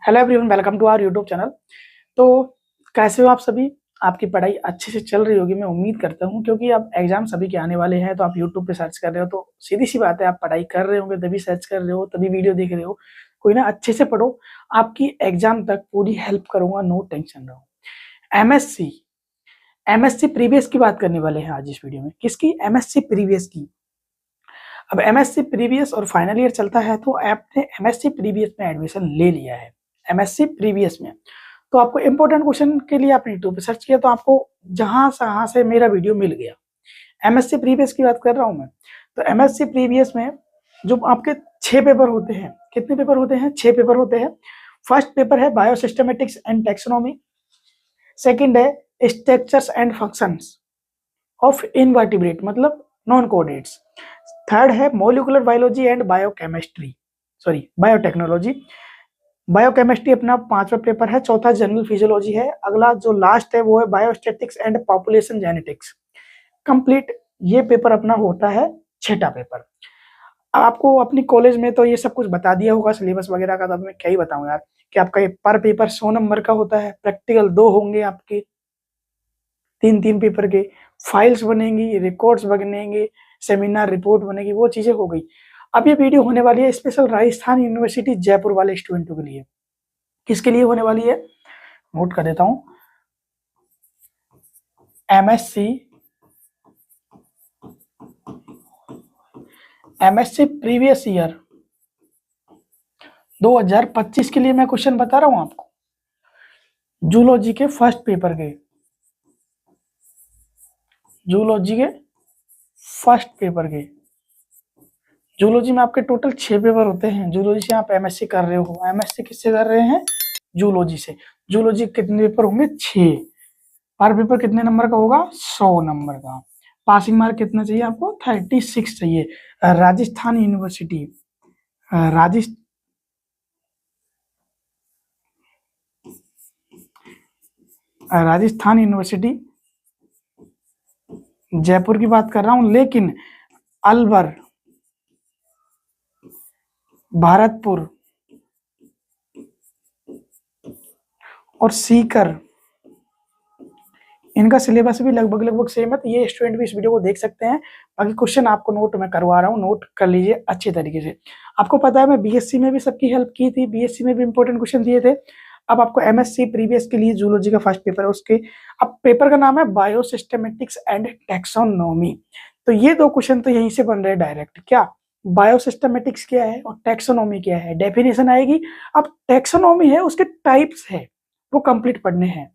Hello everyone, welcome to our YouTube channel. तो कैसे हो आप सभी? आपकी पढ़ाई अच्छे से चल रही होगी, मैं उम्मीद करता हूँ, क्योंकि अब एग्जाम सभी के आने वाले हैं। तो आप यूट्यूब पे सर्च कर रहे हो तो सीधी सी बात है, आप पढ़ाई कर रहे होंगे तभी सर्च कर रहे हो, तभी वीडियो देख रहे हो। कोई ना, अच्छे से पढ़ो, आपकी एग्जाम तक पूरी हेल्प करूंगा, नो टेंशन रहो। एमएससी एमएससी प्रीवियस की बात करने वाले हैं आज इस वीडियो में। किसकी? एमएससी प्रीवियस की। अब एमएससी प्रीवियस और फाइनल ईयर चलता है, तो आपने एमएससी प्रीवियस में एडमिशन ले लिया है। एमएससी प्रीवियस में तो आपको इंपॉर्टेंट क्वेश्चन के लिए आपने यूट्यूब पे सर्च किया, तो आपको जहां से मेरा वीडियो मिल गया। एमएससी प्रीवियस की बात कर रहा हूं मैं। तो एमएससी प्रीवियस में जो आपके 6 पेपर होते हैं, कितने पेपर होते हैं? 6 पेपर होते हैं। फर्स्ट पेपर है बायोसिस्टमेटिक्स एंड टैक्सोनॉमी। सेकंड है structures and functions of invertebrate, मतलब नॉन कोऑर्डिनेट्स। थर्ड है molecular biology and biochemistry, sorry biotechnology. Biochemistry अपना 5वां पेपर है। चौथा जनरल फिजियोलॉजी है। अगला जो लास्ट है वो है biostatics and population genetics. Complete ये पेपर अपना होता है 6ठा पेपर। आपको अपनी कॉलेज में तो ये सब कुछ बता दिया होगा सिलेबस वगैरह का, तो मैं क्या ही बताऊं यार, कि आपका ये पर पेपर 100 नंबर का होता है। प्रैक्टिकल 2 होंगे आपके, 3 पेपर के। फाइल्स बनेंगी, रिकॉर्ड्स बनेंगे, सेमिनार रिपोर्ट बनेगी, वो चीजें हो गई। अब ये वीडियो होने वाली है स्पेशल राजस्थान यूनिवर्सिटी जयपुर वाले स्टूडेंटों के लिए। किसके लिए होने वाली है? नोट कर देता हूं। एमएससी प्रीवियस ईयर 2025 के लिए मैं क्वेश्चन बता रहा हूं आपको। जूलॉजी के फर्स्ट पेपर के, जूलॉजी के फर्स्ट पेपर के। जूलॉजी में आपके टोटल 6 पेपर होते हैं। जूलॉजी से आप एमएससी कर रहे हो। एमएससी किससे कर रहे हैं? जूलॉजी से। जूलॉजी कितने पेपर होंगे? 6। पर पेपर कितने नंबर का होगा? 100 नंबर का। पासिंग मार्क कितना चाहिए आपको? 36 चाहिए। राजस्थान यूनिवर्सिटी, राजस्थान यूनिवर्सिटी जयपुर की बात कर रहा हूं, लेकिन अलवर, भरतपुर और सीकर, इनका सिलेबस भी लगभग सेम है। तो ये स्टूडेंट भी इस वीडियो को देख सकते हैं। बाकी क्वेश्चन आपको नोट मैं करवा रहा हूँ, नोट कर लीजिए अच्छे तरीके से। आपको पता है मैं बीएससी में भी सबकी हेल्प की थी, बीएससी में भी इंपॉर्टेंट क्वेश्चन दिए थे। अब आपको एमएससी प्रीवियस के लिए जूलॉजी का फर्स्ट पेपर है, उसके अब पेपर का नाम है बायोसिस्टमेटिक्स एंड टैक्सोनॉमी। तो ये 2 क्वेश्चन तो यहीं से बन रहे हैं डायरेक्ट। क्या बायोसिस्टमेटिक्स क्या है और टैक्सोनॉमी क्या है, डेफिनेशन आएगी। अब टैक्सोनॉमी है, उसके टाइप्स है, वो कंप्लीट पढ़ने हैं।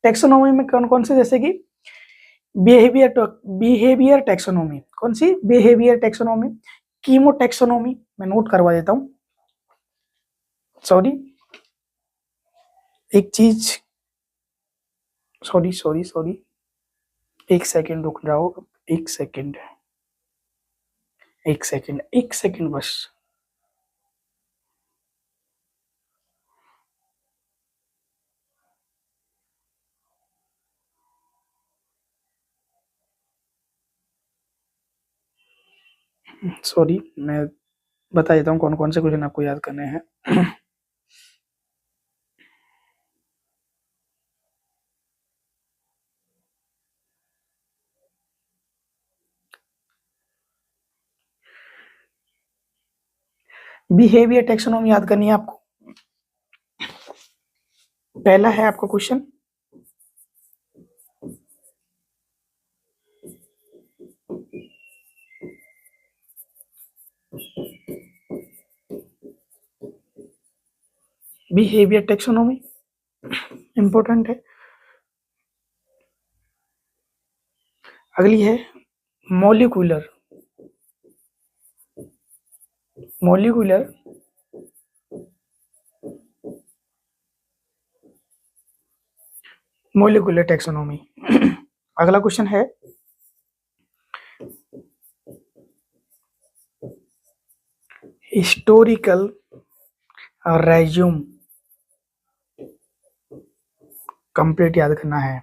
टैक्सोनॉमी में कौन कौन से? जैसे कि बिहेवियर टैक्सोनॉमी। कौन सी? Behaviour taxonomy. कीमो टैक्सोनॉमी, मैं नोट करवा देता हूं। सॉरी, एक चीज, सॉरी, एक सेकंड रुक जाओ। एक सेकंड, एक सेकंड बस। सॉरी, मैं बता देता हूँ कौन कौन से क्वेश्चन आपको याद करने हैं। बिहेवियर टैक्सोनॉमी याद करनी है आपको। पहला है आपका क्वेश्चन, बिहेवियर टैक्सोनॉमी इंपॉर्टेंट है। अगली है मॉलिक्यूलर मॉलिक्यूलर मॉलिक्यूलर टैक्सोनॉमी। अगला क्वेश्चन है हिस्टोरिकल रेज्यूम, कंप्लीट याद करना है।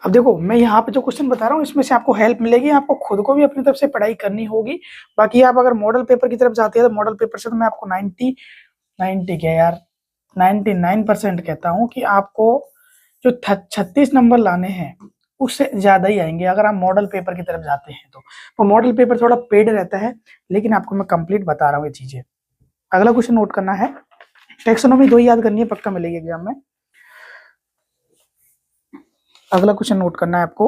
अब देखो मैं यहाँ पे जो क्वेश्चन बता रहा हूँ इसमें से आपको हेल्प मिलेगी, आपको खुद को भी अपनी तरफ से पढ़ाई करनी होगी। बाकी आप अगर मॉडल पेपर की तरफ जाते हैं तो मॉडल पेपर से तो मैं आपको 90 क्या यार 99% कहता हूँ कि आपको जो 36 नंबर लाने हैं उससे ज्यादा ही आएंगे अगर आप मॉडल पेपर की तरफ जाते हैं तो मॉडल पेपर थोड़ा पेड रहता है, लेकिन आपको मैं कंप्लीट बता रहा हूँ ये चीजें। अगला क्वेश्चन नोट करना है, टेक्सोनोमी 2 ही याद करनी है, पक्का मिलेगी एग्जाम में। अगला क्वेश्चन नोट करना है आपको,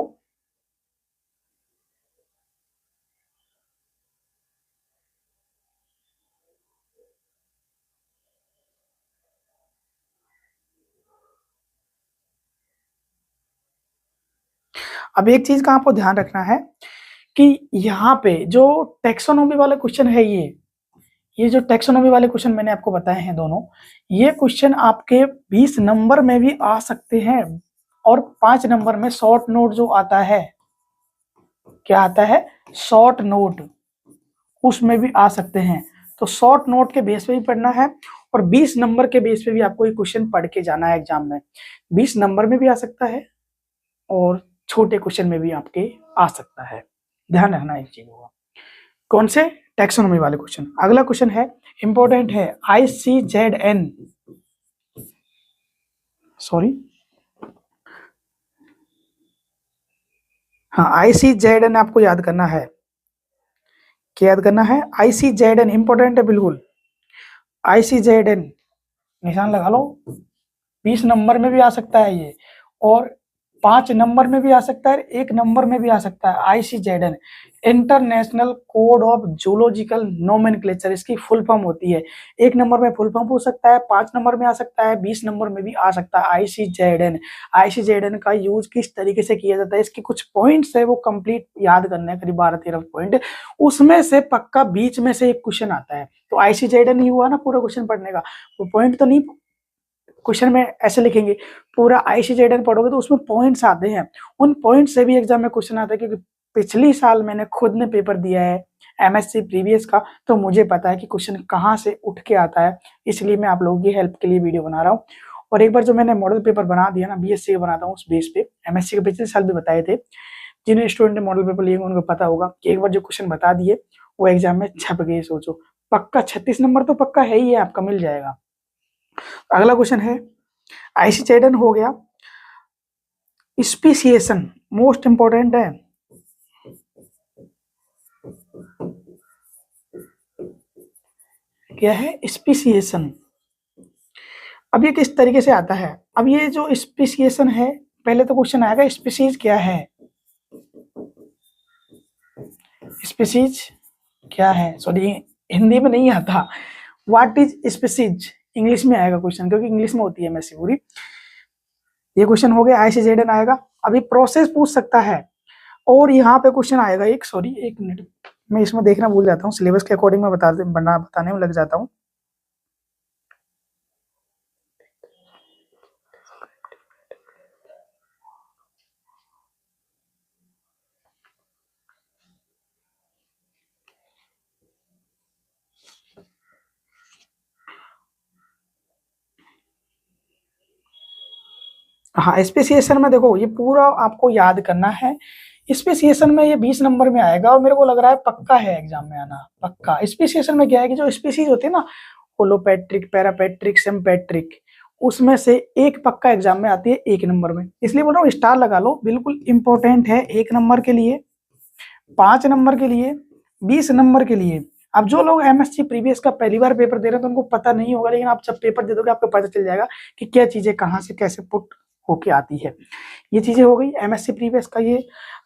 अब एक चीज का आपको ध्यान रखना है कि यहाँ पे जो टेक्सोनोमी वाले क्वेश्चन है ये जो टेक्सोनोमी वाले क्वेश्चन मैंने आपको बताए हैं दोनों, ये क्वेश्चन आपके 20 नंबर में भी आ सकते हैं और 5 नंबर में शॉर्ट नोट जो आता है, क्या आता है, शॉर्ट नोट, उसमें भी आ सकते हैं। तो शॉर्ट नोट के बेस पे भी पढ़ना है और 20 नंबर के बेस पे भी आपको ये क्वेश्चन पढ़ के जाना है एग्जाम में। 20 नंबर में भी आ सकता है और छोटे क्वेश्चन में भी आपके आ सकता है, ध्यान रखना एक चीज होगा। कौन से, टैक्सोनॉमी वाले क्वेश्चन। अगला क्वेश्चन है, इंपॉर्टेंट है, ICZN, सॉरी हाँ ICZN आपको याद करना है, क्या याद करना है, ICZN इंपॉर्टेंट है बिल्कुल। ICZN निशान लगा लो, 20 नंबर में भी आ सकता है ये और 5 नंबर में भी आ सकता है, 1 नंबर में भी आ सकता है। ICZN international code of zoological nomenclature इसकी फुल फॉर्म होती है। 1 नंबर में फुल फॉर्म हो सकता है, 5 नंबर में आ सकता है, 20 नंबर में भी आ सकता है। ICZN का यूज किस तरीके से किया जाता है, इसके कुछ पॉइंट्स है वो कंप्लीट याद करने हैं, करीब 12-13 पॉइंट, उसमें से पक्का बीच में से एक क्वेश्चन आता है। तो ICZN ही हुआ ना पूरा क्वेश्चन पढ़ने का, वो पॉइंट तो नहीं क्वेश्चन में ऐसे लिखेंगे, पूरा ICZN पढ़ोगे तो उसमें पॉइंट्स आते हैं, उन पॉइंट से भी एग्जाम में क्वेश्चन आता है। क्योंकि पिछली साल मैंने खुद ने पेपर दिया है MSc प्रीवियस का, तो मुझे पता है कि क्वेश्चन कहाँ से उठ के आता है, इसलिए मैं आप लोगों की हेल्प के लिए वीडियो बना रहा हूँ। और एक बार जो मैंने मॉडल पेपर बना दिया ना, BSc का बनाता हूँ उस बेस पे, MSc के पिछले साल भी बताए थे, जिन्हें स्टूडेंट ने मॉडल पेपर लिए उनको पता होगा कि एक बार जो क्वेश्चन बता दिए वो एग्जाम में छप गए, सोचो पक्का 36 नंबर तो पक्का है ही है, आपका मिल जाएगा। अगला क्वेश्चन है, ICZN हो गया, स्पीसिएशन मोस्ट इंपॉर्टेंट है, क्या है, स्पीसिएशन। अब ये किस तरीके से आता है, अब ये जो स्पीसिएशन है, पहले तो क्वेश्चन आएगा स्पीसीज क्या है, स्पीसीज क्या है, सॉरी हिंदी में नहीं आता, व्हाट इज स्पीसीज, इंग्लिश में आएगा क्वेश्चन, क्योंकि इंग्लिश में होती है MSc पूरी। ये क्वेश्चन हो गया, ICZN आएगा। अभी प्रोसेस पूछ सकता है और यहाँ पे क्वेश्चन आएगा एक, सॉरी एक मिनट, मैं इसमें देखना भूल जाता हूँ, सिलेबस के अकॉर्डिंग मैं बताने में लग जाता हूँ। हाँ स्पेसिएशन में देखो ये पूरा आपको याद करना है, स्पेसिएशन में ये 20 नंबर में आएगा और मेरे को लग रहा है पक्का है एग्जाम में आना, पक्का। स्पेसिएशन में क्या है कि जो स्पीसीज होती है ना, होलोपैट्रिक, पैरापैट्रिक, सिम्पैट्रिक, उसमें से एक पक्का एग्जाम में आती है 1 नंबर में, इसलिए बोल रहा हूँ स्टार लगा लो, बिल्कुल इंपॉर्टेंट है 1 नंबर के लिए, 5 नंबर के लिए, 20 नंबर के लिए। अब जो लोग MSc प्रीवियस का पहली बार पेपर दे रहे हैं तो उनको पता नहीं होगा, लेकिन आप जब पेपर दे दोगे आपको पता चल जाएगा कि क्या चीजें कहाँ से कैसे पुट होके आती है। ये चीजें हो गई MSc प्रीवियस का ये।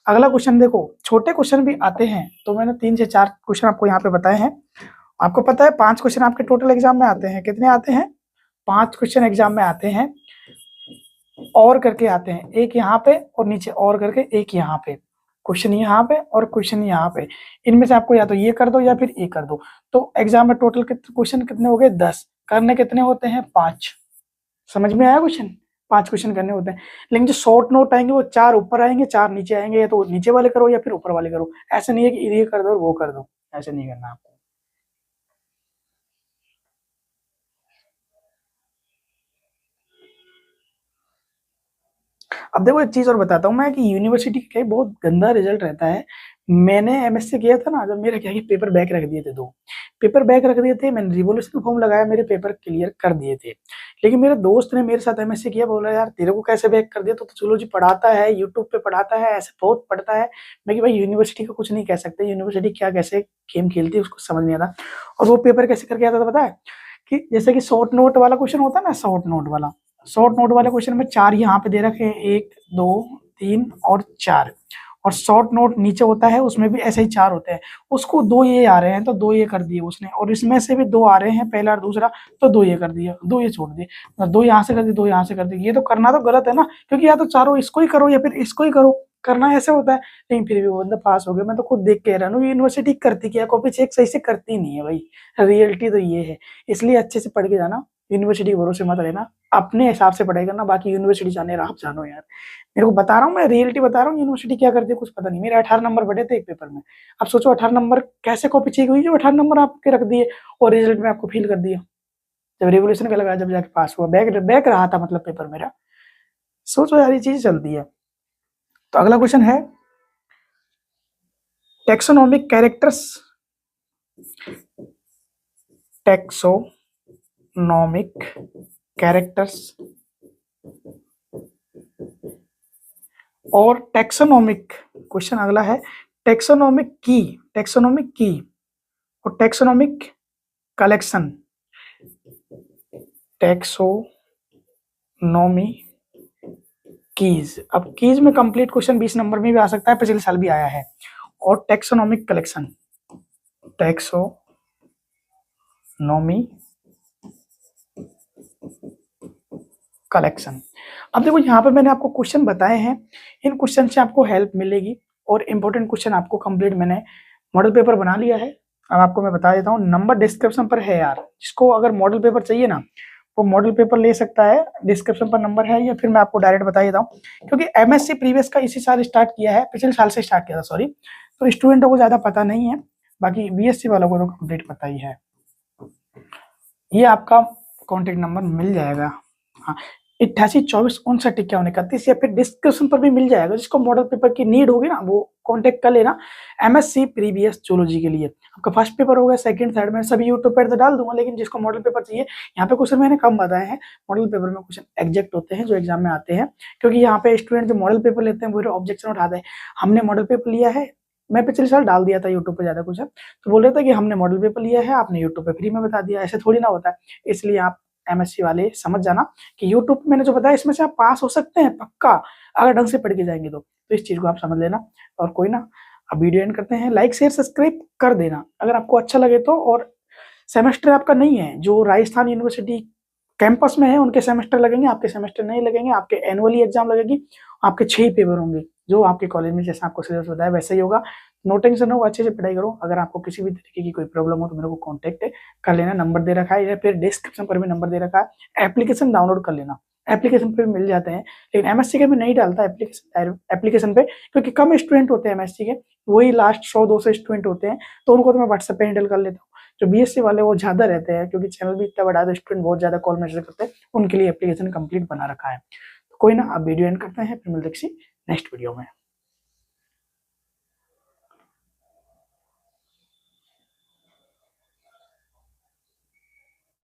अगला क्वेश्चन देखो, छोटे क्वेश्चन भी आते हैं, तो मैंने 3 से 4 क्वेश्चन आपको यहाँ पे बताए हैं। आपको पता है 5 क्वेश्चन आपके टोटल एग्जाम में आते हैं, कितने आते हैं, 5 क्वेश्चन एग्जाम में आते हैं, और करके आते हैं, एक यहाँ पे और नीचे और करके एक यहाँ पे, क्वेश्चन यहाँ पे और क्वेश्चन यहाँ पे, इनमें से आपको या तो ये कर दो या फिर ये कर दो। तो एग्जाम में टोटल क्वेश्चन कितने हो गए, 10, करने कितने होते हैं, 5। समझ में आया क्वेश्चन, 5 क्वेश्चन करने होते हैं। लेकिन जो शॉर्ट नोट आएंगे वो 4 ऊपर आएंगे 4 नीचे आएंगे, या तो नीचे वाले करो या फिर ऊपर वाले करो, ऐसा नहीं है कि ये कर दो और वो कर दो, ऐसे नहीं करना आपको। अब देखो एक चीज और बताता हूँ मैं कि यूनिवर्सिटी का बहुत गंदा रिजल्ट रहता है। मैंने एमएससी किया था ना, जब मेरा क्या है कि पेपर बैक रख दिए थे, 2 पेपर बैक रख दिए थे, मैंने रिवोल्यूशन फॉर्म लगाया, मेरे पेपर क्लियर कर दिए थे। लेकिन मेरे दोस्त ने मेरे साथ एमएससी किया, बोला यार तेरे को कैसे बैक कर दिया, तो चलो जी पढ़ाता है, यूट्यूब पे पढ़ाता है, ऐसे बहुत पढ़ता है। मैं कि भाई यूनिवर्सिटी का कुछ नहीं कह सकते, यूनिवर्सिटी क्या कैसे गेम खेलती है उसको समझ नहीं आता। और वो पेपर कैसे करके आता था पता है, कि जैसे कि शॉर्ट नोट वाला क्वेश्चन होता है ना, शॉर्ट नोट वाले क्वेश्चन में 4 यहाँ पे दे रखे हैं, 1 2 3 और 4, और शॉर्ट नोट नीचे होता है उसमें भी ऐसे ही 4 होते हैं। उसको 2 ये आ रहे हैं तो 2 ये कर दिए उसने, और इसमें से भी 2 आ रहे हैं, पहला और दूसरा, तो 2 ये कर दिया, 2 ये छोड़ दिए, 2 यहाँ से कर दिए, 2 यहाँ से कर दिए। ये तो करना तो गलत है ना, क्योंकि या तो चारों इसको ही करो या फिर इसको ही करो, करना ऐसे होता है। लेकिन फिर भी वो बंदा पास हो गया। मैं तो खुद देख के रहा हूँ यूनिवर्सिटी करती क्या, कॉपी चेक सही से करती नहीं है भाई, रियलिटी तो ये है। इसलिए अच्छे से पढ़ के जाना, यूनिवर्सिटी के भरोसे मत रहना, अपने हिसाब से पढ़ाई करना, बाकी यूनिवर्सिटी जाने रहा आप जानो यार। मेरे को बता रहा हूँ, मैं रियलिटी बता रहा हूँ, यूनिवर्सिटी क्या करती है कुछ पता नहीं। मेरे 18 नंबर बढ़े थे एक पेपर में। अब सोचो 18 नंबर कैसे कॉपी चेक हुई, जो 18 नंबर आपके रख दिए और रिजल्ट में आपको फील कर दिया। जब रेवोल्यूशन का लगाया, जब जाके पास हुआ, बैक बैक रहा था मतलब पेपर मेरा। सोचो यार ये चीज चलती है। तो अगला क्वेश्चन है टेक्सोनोमिक कैरेक्टर्स, टेक्सोनोमिक कैरेक्टर्स और टेक्सोनोमिक, क्वेश्चन अगला है टेक्सोनोमिक की और टेक्सोनोमिक कलेक्शन, टेक्सोनोमी कीज। अब कीज में कंप्लीट क्वेश्चन 20 नंबर में भी आ सकता है, पिछले साल भी आया है। और टेक्सोनोमिक कलेक्शन, टेक्सोनोमी कलेक्शन। अब देखो यहाँ पे मैंने आपको क्वेश्चन बताए हैं, इन क्वेश्चन से आपको हेल्प मिलेगी, और इंपॉर्टेंट क्वेश्चन आपको कंप्लीट मैंने मॉडल पेपर बना लिया है। अब आपको मैं बता देता हूँ, नंबर डिस्क्रिप्शन पर है यार, जिसको अगर मॉडल पेपर चाहिए ना वो मॉडल पेपर ले सकता है, डिस्क्रिप्शन पर नंबर है, या फिर मैं आपको डायरेक्ट बता देता हूँ, क्योंकि एमएससी प्रीवियस का इसी साल स्टार्ट किया है, पिछले साल से स्टार्ट किया था सॉरी, तो स्टूडेंटों को ज्यादा पता नहीं है, बाकी बीएससी वालों को तो कंप्लीट पता ही है। ये आपका कॉन्टेक्ट नंबर मिल जाएगा, हाँ, 882459 5131, या फिर डिस्क्रिप्शन पर भी मिल जाएगा। जिसको मॉडल पेपर की नीड होगी ना वो कांटेक्ट कर लेना, एमएससी प्रीवियस जूलॉजी के लिए। आपका फर्स्ट पेपर होगा, सेकंड थर्ड में सभी यूट्यूब पर तो डाल दूंगा, लेकिन जिसको मॉडल पेपर चाहिए, यहाँ पे क्वेश्चन मैंने कम बताए हैं, मॉडल पेपर में क्वेश्चन एग्जैक्ट होते हैं जो एग्जाम में आते हैं, क्योंकि यहाँ पे स्टूडेंट जो मॉडल पेपर लेते हैं वो ऑब्जेक्शन उठाते हैं, हमने मॉडल पेपर लिया है, मैं पिछले साल डाल दिया था यूट्यूब पे ज्यादा कुछ है, तो बोल रहे थे कि हमने मॉडल पेपर लिया है, आपने यूट्यूब पे फ्री में बता दिया, ऐसे थोड़ी ना होता है। इसलिए आप एमएससी वाले समझ जाना कि यूट्यूब पे मैंने जो बताया इसमें से आप पास हो सकते हैं पक्का, अगर ढंग से पढ़ के जाएंगे तो इस चीज को आप समझ लेना। और कोई ना, अब वीडियो एंड करते हैं, लाइक शेयर सब्सक्राइब कर देना अगर आपको अच्छा लगे तो। और सेमेस्टर आपका नहीं है, जो राजस्थान यूनिवर्सिटी कैंपस में है उनके सेमेस्टर लगेंगे, आपके सेमेस्टर नहीं लगेंगे, आपके एनुअली एग्जाम लगेगी, आपके 6 ही पेपर होंगे, जो आपके कॉलेज में जैसा आपको सिलेबस बताया वैसे ही होगा। नो टेंशन हो, अच्छे से पढ़ाई करो। अगर आपको किसी भी तरीके की कोई प्रॉब्लम हो तो मेरे को कांटेक्ट कर लेना, नंबर दे रखा है या फिर डिस्क्रिप्शन पर भी नंबर दे रखा है, एप्लीकेशन डाउनलोड कर लेना, एप्लीकेशन पे भी मिल जाते हैं। लेकिन एमएससी के में नहीं डालता एप्लीकेशन पे, क्योंकि कम स्टूडेंट होते हैं एमएससी के, वही लास्ट 100-200 स्टूडेंट होते हैं, तो उनको तो मैं व्हाट्सएप पे हैंडल कर लेता हूँ। जो बीएससी वाले वो ज्यादा रहते हैं, क्योंकि चैनल भी इतना बड़ा है, स्टूडेंट बहुत ज्यादा कॉल मैसेज करते हैं, उनके लिए एप्लीकेशन कंप्लीट बना रखा है। तो कोई ना, अब वीडियो एंड करते हैं, फिर मिलते हैं किसी नेक्स्ट वीडियो में।